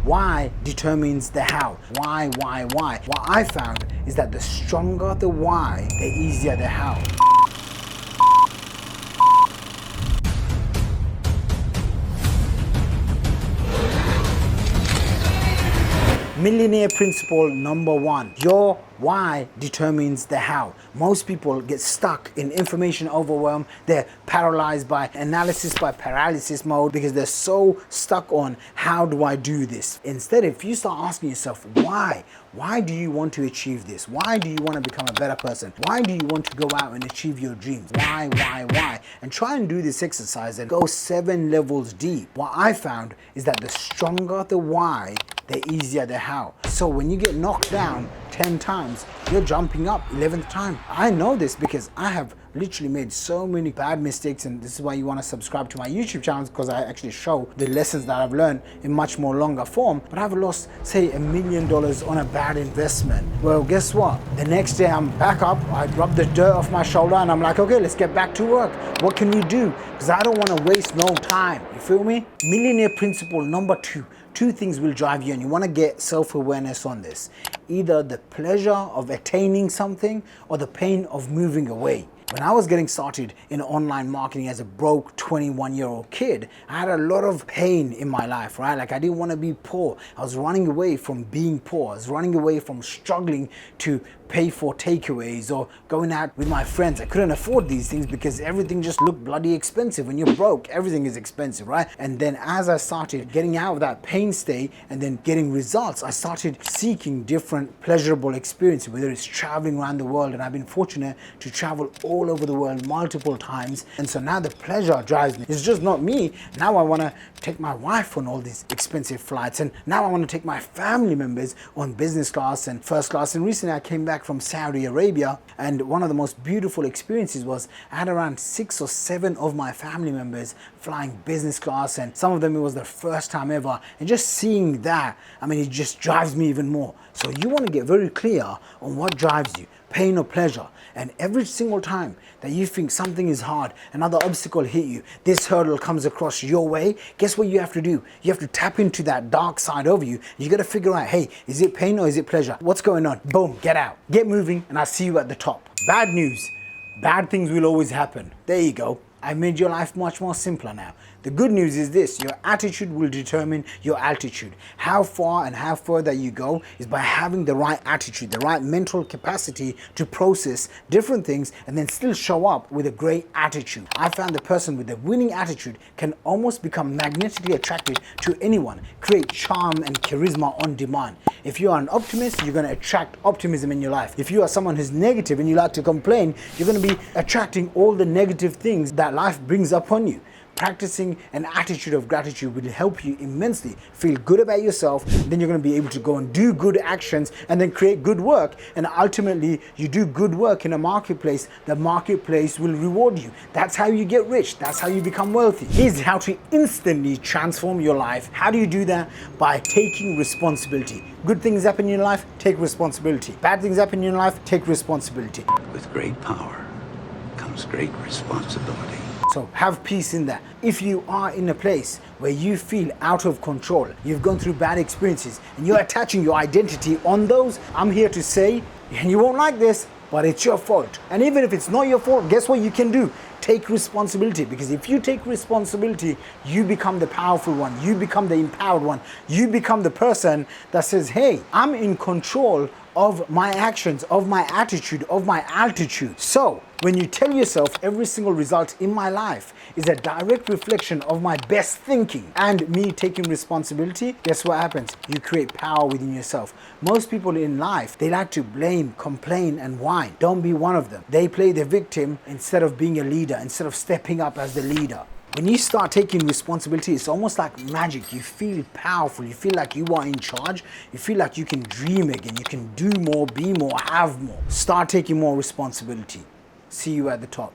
why determines the how. Why? What I found is that the stronger the why, the easier the how. Millionaire principle number 1. Your why determines the how. Most people get stuck in information overwhelm. They're paralyzed by analysis by paralysis mode because they're so stuck on how do I do this. Instead, if you start asking yourself why do you want to achieve this? Why do you want to become a better person? Why do you want to go out and achieve your dreams? Why? And try and do this exercise and go 7 levels deep. What I found is that the stronger the why, the easier the how. So when you get knocked down 10 times, you're jumping up 11th time. I know this because I have literally made so many bad mistakes, and this is why you want to subscribe to my YouTube channel, because I actually show the lessons that I've learned in much more longer form. But I've lost, say, $1 million on a bad investment. Well, guess what? The next day I'm back up, I rub the dirt off my shoulder and I'm like, okay, let's get back to work. What can you do? Because I don't want to waste no time. You feel me? Millionaire principle number 2. 2 things will drive you, and you want to get self-awareness on this. Either the pleasure of attaining something or the pain of moving away. When I was getting started in online marketing as a broke 21-year-old kid, I had a lot of pain in my life, right? Like I didn't want to be poor. I was running away from being poor. I was running away from struggling to pay for takeaways or going out with my friends. I couldn't afford these things because everything just looked bloody expensive. When you're broke, everything is expensive, right? And then as I started getting out of that pain state and then getting results, I started seeking different pleasurable experiences, whether it's traveling around the world, and I've been fortunate to travel all over the world multiple times. And so now the pleasure drives me. It's just not me. Now I want to take my wife on all these expensive flights, and now I want to take my family members on business class and first class. And recently I came back from Saudi Arabia, and one of the most beautiful experiences was I had around 6 or 7 of my family members flying business class, and some of them it was their first time ever. And just seeing that, I mean, it just drives me even more. So you want to get very clear on what drives you, pain or pleasure. And every single time that you think something is hard, another obstacle hit you, this hurdle comes across your way, guess what you have to do? You have to tap into that dark side of you. You got to figure out, hey, is it pain or is it pleasure? What's going on? Boom, get out, get moving, and I'll see you at the top. Bad news, bad things will always happen. There you go. I made your life much more simpler now. The good news is this: your attitude will determine your altitude. How far and how further you go is by having the right attitude, the right mental capacity to process different things and then still show up with a great attitude. I found the person with a winning attitude can almost become magnetically attracted to anyone, create charm and charisma on demand. If you are an optimist, you're going to attract optimism in your life. If you are someone who's negative and you like to complain, you're going to be attracting all the negative things that life brings upon you. Practicing an attitude of gratitude will help you immensely feel good about yourself. Then you're going to be able to go and do good actions and then create good work. And ultimately, you do good work in a marketplace, the marketplace will reward you. That's how you get rich. That's how you become wealthy. Here's how to instantly transform your life. How do you do that? By taking responsibility. Good things happen in your life, take responsibility. Bad things happen in your life, take responsibility. With great power comes great responsibility. So have peace in that. If you are in a place where you feel out of control, you've gone through bad experiences, and you're attaching your identity on those, I'm here to say, and you won't like this, but it's your fault. And even if it's not your fault, guess what you can do? Take responsibility, because if you take responsibility, you become the powerful one, you become the empowered one, you become the person that says, hey, I'm in control of my actions, of my attitude, of my altitude. So when you tell yourself every single result in my life is a direct reflection of my best thinking and me taking responsibility, guess what happens? You create power within yourself. Most people in life, they like to blame, complain, and whine. Don't be one of them. They play the victim instead of being a leader, instead of stepping up as the leader. When you start taking responsibility, it's almost like magic. You feel powerful. You feel like you are in charge. You feel like you can dream again. You can do more, be more, have more. Start taking more responsibility. See you at the top.